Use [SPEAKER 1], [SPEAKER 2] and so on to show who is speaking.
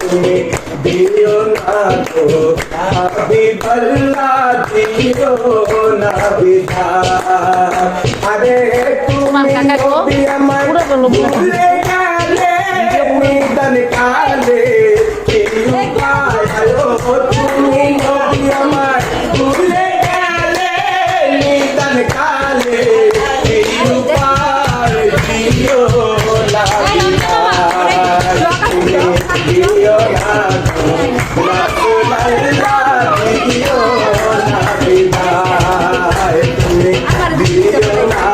[SPEAKER 1] তুমি দিও না তো হাবিবাল্লাহ দিও না বিধান আরে তুমি নবী আমার ভুলে গেলে নিদান কালে কি উপায় তুমি নবী আমার ভুলে গেলে নিদান কালে কি উপায় দিও না দিও না দিও না বিদায় তুমি দিও না